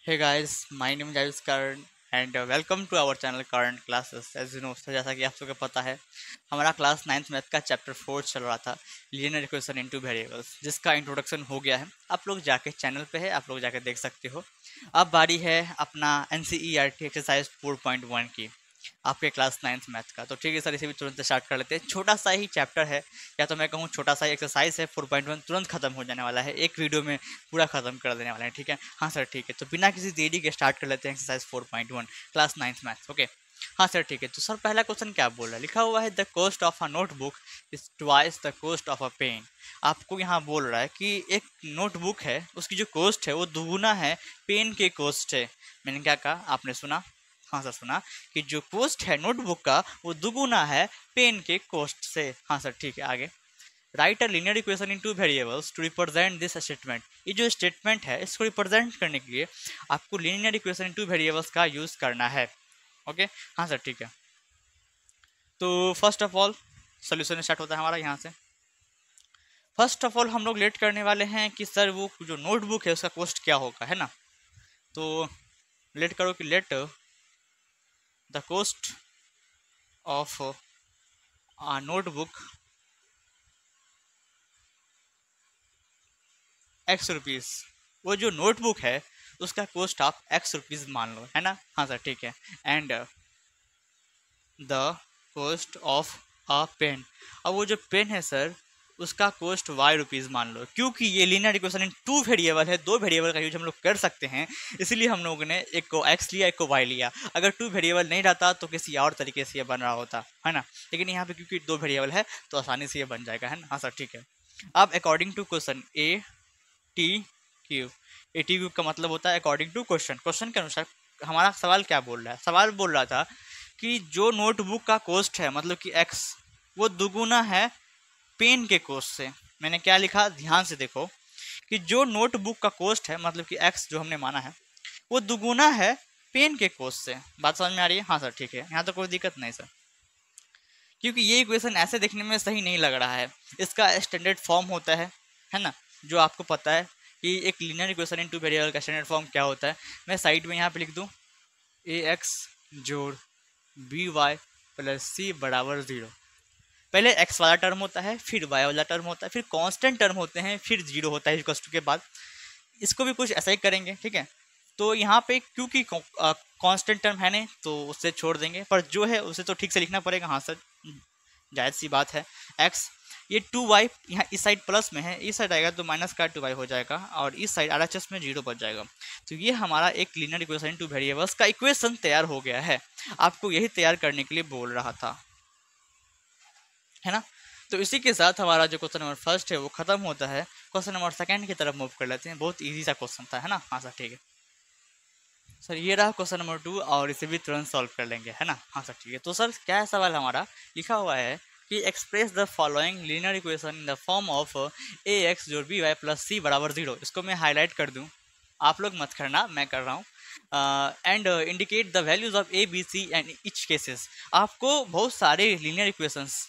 Hey guys, my name is Ayush Karan and welcome to our channel Current Classes. As you know, तो जैसा कि आप सबको पता है, हमारा क्लास 9th मैथ का चैप्टर 4 चल रहा था, लीनियर इक्वेशन इनटू वेरिएबल्स, जिसका इंट्रोडक्शन हो गया है। आप लोग जाके चैनल पे है, आप लोग जाके देख सकते हो। अब बारी है अपना NCERT एक्सरसाइज 4.1 की, आपके क्लास 9th मैथ का। तो ठीक है सर, इसे भी तुरंत स्टार्ट कर लेते हैं। छोटा सा ही चैप्टर है, या तो मैं कहूँ छोटा सा ही एक्सरसाइज है। 4.1 तुरंत खत्म हो जाने वाला है, एक वीडियो में पूरा खत्म कर देने वाला है। ठीक है, हाँ सर ठीक है। तो बिना किसी देरी के स्टार्ट कर लेते हैं exercise 4.1 class 9th math. Okay, हाँ सर ठीक है। तो सर पहला क्वेश्चन क्या बोल रहा है, लिखा हुआ है the cost of a notebook is twice the cost of a pen. आपको यहाँ बोल रहा है कि एक नोटबुक है, उसकी जो कॉस्ट है वो दुगुना है पेन के कॉस्ट है। मैंने क्या कहा, आपने सुना? हाँ सर सुना, कि जो कॉस्ट है नोटबुक का वो दुगुना है पेन के कॉस्ट से। हाँ सर ठीक है, आगे। Write a linear equation in two variables to represent this statement. ये जो स्टेटमेंट है इसको रिप्रेजेंट करने के लिए आपको linear equation in two variables का यूज करना है। ओके, हाँ सर ठीक है। तो first of all solution start होता है हमारा यहाँ से। फर्स्ट ऑफ ऑल हम लोग लेट करने वाले हैं कि सर वो जो नोटबुक है उसका कॉस्ट क्या होगा, है ना। तो लेट करो कि let the cost of a notebook x rupees. वो जो नोटबुक है उसका कॉस्ट आप x रुपीज़ मान लो, है ना। हाँ सर ठीक है। And the cost of a pen. अब वो जो पेन है सर उसका कॉस्ट y रुपीज़ मान लो। क्योंकि ये linear equation in two variable है, दो वेरिएबल का यूज हम लोग कर सकते हैं, इसलिए हम लोगों ने एक को x लिया, एक को y लिया। अगर टू वेरिएबल नहीं रहता तो किसी और तरीके से ये बन रहा होता, है ना। लेकिन यहाँ पे क्योंकि दो वेरिएबल है तो आसानी से ये बन जाएगा, है ना। हाँ सर ठीक है। अब according to question ATQ, ATQ का मतलब होता है अकॉर्डिंग टू क्वेश्चन। क्वेश्चन के अनुसार हमारा सवाल क्या बोल रहा है, सवाल बोल रहा था कि जो नोटबुक का कॉस्ट है मतलब कि x वो दुगुना है पेन के कॉस्ट से। मैंने क्या लिखा, ध्यान से देखो कि जो नोटबुक का कॉस्ट है मतलब कि x जो हमने माना है वो दुगुना है पेन के कॉस्ट से। बात समझ में आ रही है? हाँ सर ठीक है, यहाँ तो कोई दिक्कत नहीं सर। क्योंकि ये इक्वेशन ऐसे देखने में सही नहीं लग रहा है, इसका स्टैंडर्ड फॉर्म होता है ना, जो आपको पता है कि एक linear equation in two variable का स्टैंडर्ड फॉर्म क्या होता है। मैं साइड में यहाँ पे लिख दूँ AX जोड़ BY प्लस C बराबर 0। पहले x वाला टर्म होता है, फिर y वाला टर्म होता है, फिर कांस्टेंट टर्म होते हैं, फिर 0 होता है इक्वल टू के बाद। इसको भी कुछ ऐसा ही करेंगे, ठीक है। तो यहाँ पे क्योंकि कांस्टेंट टर्म है नहीं तो उससे छोड़ देंगे, पर जो है उसे तो ठीक से लिखना पड़ेगा। हाँ सर जायज़ सी बात है। x ये 2y यहाँ इस साइड प्लस में है, इस साइड आएगा तो माइनस का 2y हो जाएगा, और इस साइड RHS में 0 बच जाएगा। तो ये हमारा एक लीनियर इक्वेशन टू वेरिएबल्स का इक्वेशन तैयार हो गया है। आपको यही तैयार करने के लिए बोल रहा था, है ना। तो इसी के साथ हमारा जो क्वेश्चन नंबर फर्स्ट है वो खत्म होता है। क्वेश्चन नंबर सेकंड की तरफ मूव कर लेते हैं। बहुत इजी सा क्वेश्चन था, है ना। हाँ सर ठीक है। सर ये रहा क्वेश्चन नंबर 2 और इसे भी तुरंत सॉल्व कर लेंगे, है ना। हाँ सर ठीक है। तो सर क्या है सवाल हमारा, लिखा हुआ है कि express the following linear equation in the form of AX जोड़ BY प्लस C बराबर 0। इसको मैं हाईलाइट कर दूँ, आप लोग मत करना, मैं कर रहा हूँ। And indicate the values of ABC and each cases. आपको बहुत सारे लीनियर इक्वेशंस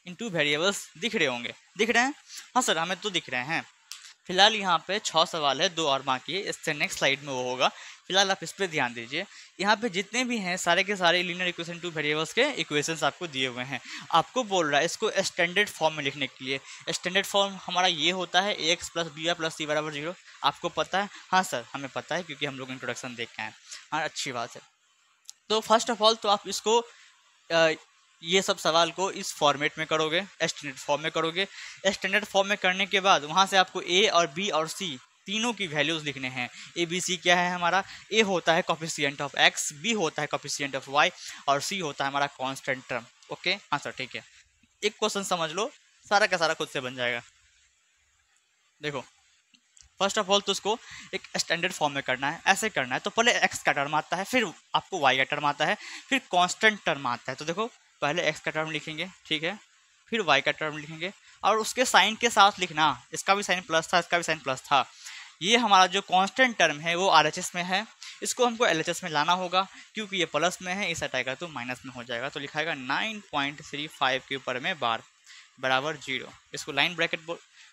इन टू वेरिएबल्स दिख रहे होंगे, दिख रहे हैं? हाँ सर हमें तो दिख रहे हैं। फिलहाल यहाँ पे 6 सवाल है, 2 और बाकी है, इससे नेक्स्ट स्लाइड में वो होगा। फिलहाल आप इस पर ध्यान दीजिए। यहाँ पे जितने भी हैं सारे के सारे लीनियर इक्वेशन टू वेरिएबल्स के इक्वेशंस आपको दिए हुए हैं। आपको बोल रहा है इसको स्टैंडर्ड फॉर्म में लिखने के लिए। स्टैंडर्ड फॉर्म हमारा ये होता है AX plus BY plus C बराबर 0। आपको पता है? हाँ सर हमें पता है, क्योंकि हम लोग इंट्रोडक्शन देख के आए। हाँ अच्छी बात है। तो फर्स्ट ऑफ ऑल तो आप इसको ये सब सवाल को इस फॉर्मेट में करोगे, स्टैंडर्ड फॉर्म में करोगे। स्टैंडर्ड फॉर्म में करने के बाद वहाँ से आपको A और B और C तीनों की वैल्यूज लिखने हैं। ABC क्या है हमारा, A होता है कोफिशिएंट ऑफ x, B होता है कोफिशिएंट ऑफ y, और C होता है हमारा कांस्टेंट टर्म। ओके हाँ सर ठीक है। एक क्वेश्चन समझ लो, सारा का सारा खुद से बन जाएगा। देखो फर्स्ट ऑफ ऑल तो उसको एक स्टैंडर्ड फॉर्म में करना है, ऐसे करना है। तो पहले x का टर्म आता है, फिर आपको y का टर्म आता है, फिर कांस्टेंट टर्म आता है। तो देखो पहले x का टर्म लिखेंगे, ठीक है, फिर y का टर्म लिखेंगे, और उसके साइन के साथ लिखना, इसका भी साइन प्लस था, इसका भी साइन प्लस था। ये हमारा जो कांस्टेंट टर्म है वो RHS में है, इसको हमको LHS में लाना होगा, क्योंकि ये प्लस में है, इस हटाएगा तो माइनस में हो जाएगा। तो लिखाएगा 9.35 के ऊपर में बार बराबर 0। इसको लाइन ब्रैकेट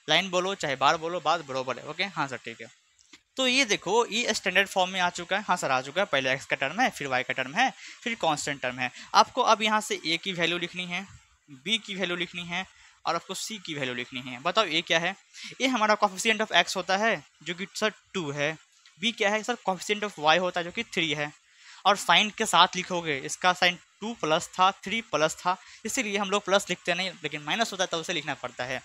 लाइन बोलो चाहे बार बोलो, बात बरोबर है। ओके हाँ सर ठीक है। तो ये देखो ये स्टैंडर्ड फॉर्म में आ चुका है। हाँ सर आ चुका है। पहले एक्स का टर्म है, फिर वाई का टर्म है, फिर कांस्टेंट टर्म है। आपको अब यहाँ से ए की वैल्यू लिखनी है, बी की वैल्यू लिखनी है और आपको सी की वैल्यू लिखनी है। बताओ ए क्या है? ये हमारा कोफिशिएंट ऑफ एक्स होता है जो कि सर 2 है। बी क्या है सर? कोफिशिएंट ऑफ वाई होता है जो कि 3 है। और साइन के साथ लिखोगे, इसका साइन 2 प्लस था, 3 प्लस था, इसीलिए हम लोग प्लस लिखते नहीं, लेकिन माइनस होता है तब उसे लिखना पड़ता है।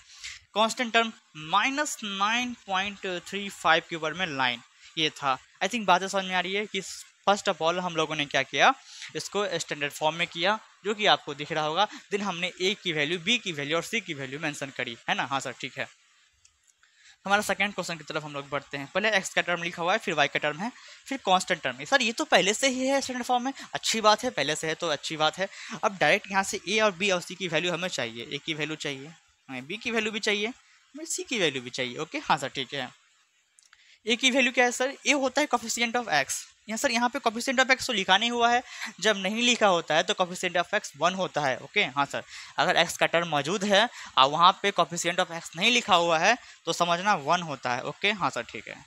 कांस्टेंट टर्म -9.35 के ऊपर में लाइन, ये था। आई थिंक बातें समझ में आ रही है कि फर्स्ट ऑफ ऑल हम लोगों ने क्या किया, इसको स्टैंडर्ड फॉर्म में किया जो कि आपको दिख रहा होगा। देन हमने ए की वैल्यू, बी की वैल्यू और सी की वैल्यू मेंशन करी है ना। हाँ सर ठीक है। हमारा सेकंड क्वेश्चन की तरफ हम लोग बढ़ते हैं। पहले एक्स का टर्म लिखा हुआ है, फिर वाई का टर्म है, फिर कांस्टेंट टर्म है। सर ये तो पहले से ही है स्टैंडर्ड फॉर्म में, अच्छी बात है, पहले से है तो अच्छी बात है। अब डायरेक्ट यहाँ से ए और बी और सी की वैल्यू हमें चाहिए। ए की वैल्यू चाहिए, हमें बी की वैल्यू भी चाहिए, हमें सी की वैल्यू भी चाहिए। ओके हाँ सर ठीक है। ए की वैल्यू क्या है सर? ए होता है कोफिशिएंट ऑफ एक्स। यहाँ सर यहाँ पे कोफिशिएंट ऑफ एक्स तो लिखा नहीं हुआ है, जब नहीं लिखा होता है तो कोफिशिएंट ऑफ एक्स 1 होता है। ओके हाँ सर। अगर एक्स का टर्म मौजूद है और वहाँ पे कोफिशिएंट ऑफ एक्स नहीं लिखा हुआ है तो समझना 1 होता है। ओके हाँ सर ठीक है।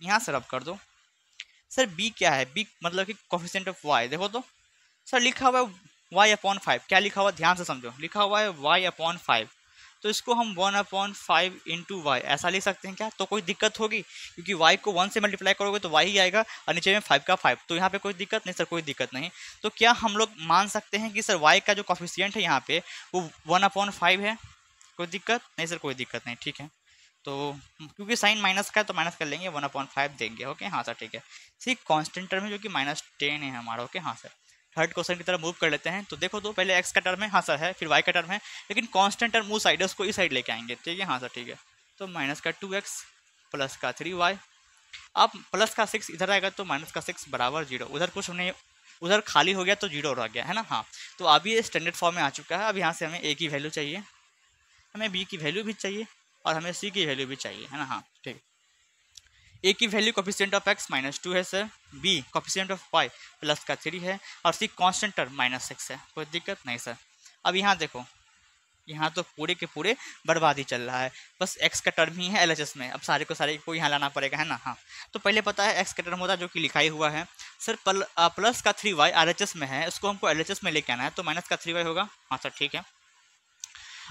यहाँ सर अब कर दो। सर बी क्या है? बी मतलब कि कोफिशिएंट ऑफ वाई। देखो तो सर लिखा हुआ है y/5। क्या लिखा हुआ है ध्यान से समझो, लिखा हुआ है y/5, तो इसको हम 1/5 इंटू वाई ऐसा लिख सकते हैं क्या? तो कोई दिक्कत होगी? क्योंकि y को 1 से मल्टीप्लाई करोगे तो y ही आएगा और नीचे में 5 का 5, तो यहाँ पे कोई दिक्कत नहीं सर, कोई दिक्कत नहीं। तो क्या हम लोग मान सकते हैं कि सर y का जो कोफिशिएंट है यहाँ पे वो 1/5 है? कोई दिक्कत नहीं सर, कोई दिक्कत नहीं ठीक है। तो क्योंकि साइन माइनस का है तो माइनस कर लेंगे, 1/5 देंगे। ओके हाँ सर ठीक है। सी कांस्टेंट टर्म है जो कि -10 है हमारा। ओके हाँ सर। थर्ड क्वेश्चन की तरफ मूव कर लेते हैं। तो देखो तो पहले एक्स का टर्म है, हाँ सर है, फिर वाई का टर्म है, लेकिन कांस्टेंट टर्म उस साइड है, उसको इस साइड लेके आएंगे। ठीक है हाँ सर ठीक है। तो माइनस का 2x प्लस का 3y, अब प्लस का 6 इधर आएगा तो माइनस का 6 बराबर 0। उधर कुछ नहीं, उधर खाली हो गया तो 0 रह गया है ना। हाँ तो अभी ये स्टैंडर्ड फॉर्म में आ चुका है। अब यहाँ से हमें ए की वैल्यू चाहिए, हमें बी की वैल्यू भी चाहिए और हमें सी की वैल्यू भी चाहिए है ना। हाँ ठीक। ए की वैल्यू कोफिशिएंट ऑफ एक्स -2 है sir, b coefficient of y plus का 3 है और सी कांस्टेंट टर्म -6 है। कोई दिक्कत नहीं सर। अब यहाँ देखो, यहाँ तो पूरे के पूरे बर्बादी चल रहा है, बस एक्स का टर्म ही है एलएचएस में। अब सारे को सारे को यहाँ लाना पड़ेगा है ना। हाँ तो पहले पता है एक्स का टर्म होता है जो कि लिखा ही हुआ है सर, प्लस का 3y आरएचएस में है, इसको हमको एलएचएस में लेके आना है, तो माइनस का 3y होगा। हाँ सर ठीक है।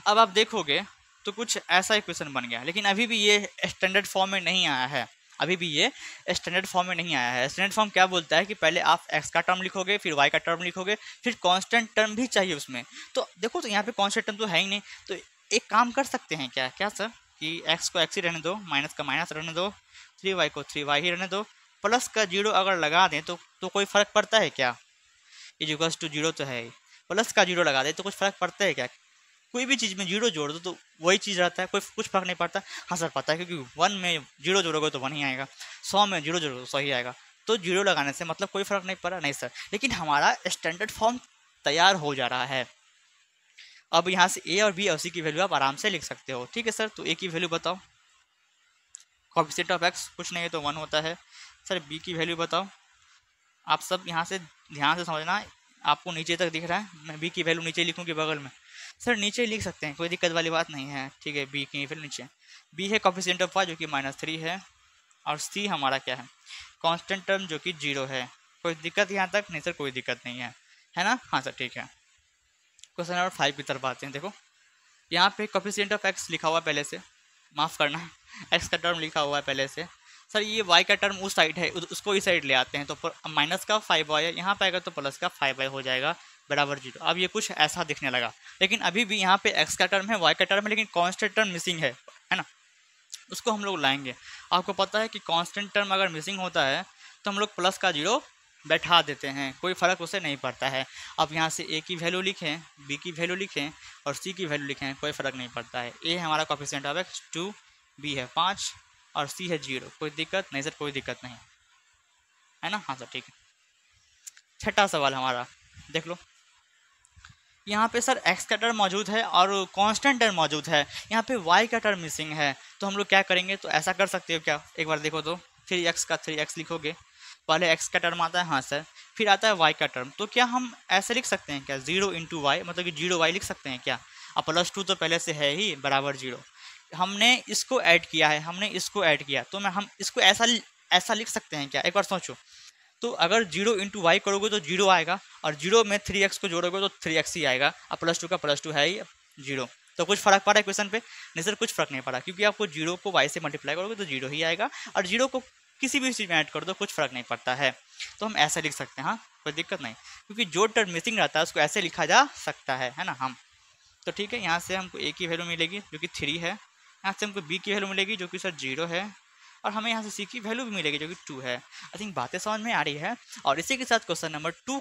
अब आप देखोगे तो कुछ ऐसा इक्वेशन बन गया, लेकिन अभी भी ये स्टैंडर्ड फॉर्म में नहीं आया है, अभी भी ये स्टैंडर्ड फॉर्म में नहीं आया है। स्टैंडर्ड फॉर्म क्या बोलता है कि पहले आप एक्स का टर्म लिखोगे, फिर वाई का टर्म लिखोगे, फिर कांस्टेंट टर्म भी चाहिए उसमें। तो देखो तो यहाँ पे कांस्टेंट टर्म तो है ही नहीं, तो एक काम कर सकते हैं क्या क्या सर कि एक्स को एक्स ही रहने दो, माइनस का माइनस रहने दो, 3y को 3y ही रहने दो, प्लस का 0 अगर लगा दें तो कोई फ़र्क पड़ता है क्या? इक्वल्स टू 0 तो है ही, प्लस का 0 लगा दें तो कुछ फ़र्क पड़ता है क्या? कोई भी चीज़ में 0 जोड़ दो तो वही चीज़ रहता है, कोई कुछ फर्क नहीं पड़ता। हाँ सर पता है, क्योंकि 1 में 0 जोड़ोगे तो 1 ही आएगा, 100 में 0 जोड़ोगे तो 100 ही आएगा, तो 0 लगाने से मतलब कोई फ़र्क नहीं पड़ा नहीं सर। लेकिन हमारा स्टैंडर्ड फॉर्म तैयार हो जा रहा है। अब यहाँ से ए और बी और सी की वैल्यू आप आराम से लिख सकते हो। ठीक है सर। तो ए की वैल्यू बताओ, कोएफिशिएंट ऑफ एक्स कुछ नहीं है तो 1 होता है सर। बी की वैल्यू बताओ। आप सब यहाँ से ध्यान से समझना, आपको नीचे तक दिख रहा है, मैं बी की वैल्यू नीचे लिखूँ कि बगल में? सर नीचे लिख सकते हैं, कोई दिक्कत वाली बात नहीं है। ठीक है, बी की वैल्यू नीचे। बी है कोएफिशिएंट ऑफ वाई जो कि -3 है, और सी हमारा क्या है? कांस्टेंट टर्म जो कि 0 है। कोई दिक्कत यहाँ तक? नहीं सर, कोई दिक्कत नहीं है ना। हाँ सर ठीक है। क्वेश्चन नंबर 5 की तरफ आते हैं। देखो यहाँ पे कोएफिशिएंट ऑफ एक्स लिखा हुआ है पहले से, माफ़ करना एक्स का टर्म लिखा हुआ है पहले से। सर ये y का टर्म उस साइड है, उसको इस साइड ले आते हैं, तो माइनस का 5y है, यहाँ पे आएगा तो प्लस का 5y हो जाएगा बराबर 0। अब ये कुछ ऐसा दिखने लगा, लेकिन अभी भी यहाँ पे x का टर्म है, y का टर्म है, लेकिन कांस्टेंट टर्म मिसिंग है ना। उसको हम लोग लाएंगे। आपको पता है कि कांस्टेंट टर्म अगर मिसिंग होता है तो हम लोग प्लस का 0 बैठा देते हैं, कोई फ़र्क उसे नहीं पड़ता है। अब यहाँ से a की वैल्यू लिखें, b की वैल्यू लिखें और c की वैल्यू लिखें, कोई फ़र्क नहीं पड़ता है। a हमारा कोएफिशिएंट ऑफ एक्स 2, b है 5 और c है 0। कोई दिक्कत नहीं सर, कोई दिक्कत नहीं है ना। हाँ सर ठीक है। छठा सवाल हमारा देख लो। यहाँ पे सर x का टर्म मौजूद है और कांस्टेंट टर्म मौजूद है, यहाँ पे y का टर्म मिसिंग है, तो हम लोग क्या करेंगे? तो ऐसा कर सकते हो क्या, एक बार देखो तो। 3x का 3x लिखोगे, पहले x का टर्म आता है, हाँ सर, फिर आता है y का टर्म। तो क्या हम ऐसे लिख सकते हैं क्या, 0 इंटू वाई, मतलब कि 0y लिख सकते हैं क्या? अब +2 तो पहले से है ही बराबर 0। हमने इसको ऐड किया है, हमने इसको ऐड किया, तो हम इसको ऐसा लिख सकते हैं क्या? एक बार सोचो। तो अगर 0 इंटू वाई करोगे तो 0 आएगा, और 0 में 3x को जोड़ोगे तो 3x ही आएगा। अब +2 का +2 है ही 0। तो कुछ फर्क पड़ा है क्वेश्चन पे? नहीं सर, कुछ फर्क नहीं पड़ा, क्योंकि आपको 0 को y से मल्टीप्लाई करोगे तो 0 ही आएगा, और 0 को किसी भी चीज़ में ऐड कर दो कुछ फर्क नहीं पड़ता है। तो हम ऐसे लिख सकते हैं, हाँ, कोई दिक्कत नहीं, क्योंकि जो टर्म मिसिंग रहता है उसको ऐसे लिखा जा सकता है ना हम। तो ठीक है, यहाँ से हमको a की वैल्यू मिलेगी जो कि 3 है, यहाँ से हमको b की वैल्यू मिलेगी जो कि सर 0 है, और हमें यहाँ से c की वैल्यू भी मिलेगी जो कि 2 है। आई थिंक बातें समझ में आ रही है। और इसी के साथ क्वेश्चन नंबर 2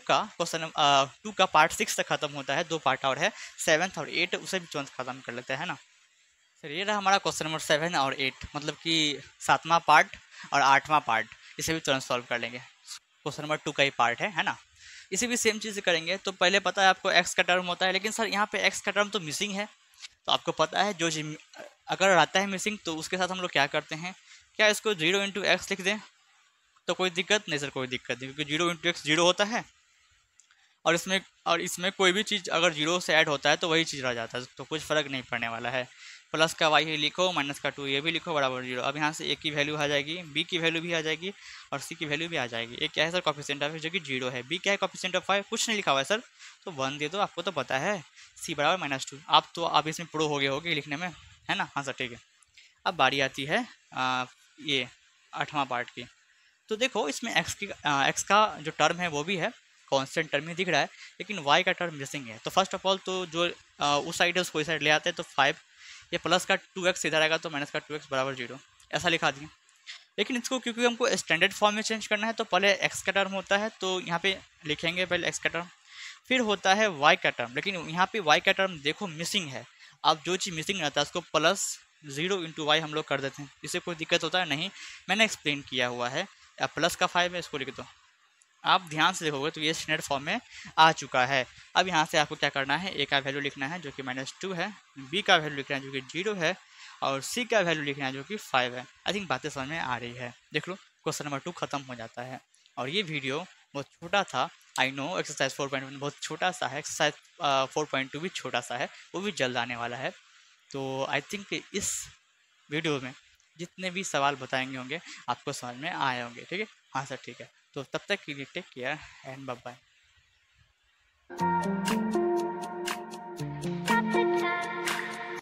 का पार्ट 6 तक खत्म होता है। 2 पार्ट और है, 7th और 8, उसे भी तुरंत खत्म कर लेते हैं ना। सर ये रहा हमारा क्वेश्चन नंबर 7 और 8, मतलब कि 7वां पार्ट और 8वां पार्ट, इसे भी तुरंत सॉल्व कर लेंगे। क्वेश्चन नंबर 2 का ही पार्ट है ना। इसे भी सेम चीज़ करेंगे। तो पहले पता है आपको x का टर्म होता है, लेकिन सर यहाँ पे x का टर्म तो मिसिंग है। तो आपको पता है जो चीज अगर आता है मिसिंग तो उसके साथ हम लोग क्या करते हैं, क्या इसको 0 इंटू एक्स लिख दें तो कोई दिक्कत नहीं? सर कोई दिक्कत नहीं, क्योंकि 0 इंटू एक्स 0 होता है, और इसमें कोई भी चीज़ अगर 0 से ऐड होता है तो वही चीज़ रह जाता है, तो कुछ फ़र्क नहीं पड़ने वाला है। प्लस का y लिखो, माइनस का 2 ये भी लिखो, बराबर 0। अब यहाँ से a की वैल्यू आ जाएगी, b की वैल्यू भी आ जाएगी, और c की वैल्यू भी आ जाएगी। a क्या है सर? कोफिशिएंट ऑफ जो कि 0 है। b क्या है? कोफिशिएंट ऑफ 5, कुछ नहीं लिखा हुआ है सर, तो 1 दे दो, आपको तो पता है। c बराबर -2। आप इसमें प्रो हो गए होगे लिखने में, है ना? हाँ सर ठीक है। अब बारी आती है ये 8वां पार्ट की। तो देखो इसमें x का जो टर्म है वो भी है, कांस्टेंट टर्म ही दिख रहा है, लेकिन y का टर्म मिसिंग है। तो फर्स्ट ऑफ ऑल तो जो उस साइड है उसको इस साइड ले आते हैं, तो 5, ये प्लस का 2x इधर आएगा तो माइनस का 2x बराबर 0, ऐसा लिखा दिए। लेकिन इसको क्योंकि हमको स्टैंडर्ड फॉर्म में चेंज करना है, तो पहले x का टर्म होता है, तो यहाँ पे लिखेंगे पहले x का टर्म, फिर होता है y का टर्म, लेकिन यहाँ पे y का टर्म देखो मिसिंग है। अब जो चीज़ मिसिंग रहता है उसको +0 इंटू वाई हम लोग कर देते हैं। इससे कोई दिक्कत होता है? नहीं, मैंने एक्सप्लेन किया हुआ है। अब प्लस का 5 है, इसको लिख दो। आप ध्यान से देखोगे तो ये स्टैंडर्ड फॉर्म में आ चुका है। अब यहाँ से आपको क्या करना है, a का वैल्यू लिखना है जो कि -2 है, b का वैल्यू लिखना है जो कि 0 है, और c का वैल्यू लिखना है जो कि 5 है। आई थिंक बातें समझ में आ रही है। देख लो क्वेश्चन नंबर 2 खत्म हो जाता है। और ये वीडियो बहुत छोटा था, आई नो एक्सरसाइज 4.1 बहुत छोटा सा है, एक्सरसाइज 4.2 भी छोटा सा है, वो भी जल्द आने वाला है। तो आई थिंक इस वीडियो में जितने भी सवाल बताएंगे होंगे आपको समझ में आए होंगे। ठीक है, हाँ सर ठीक है। तो तब तक के लिए take care and bye bye.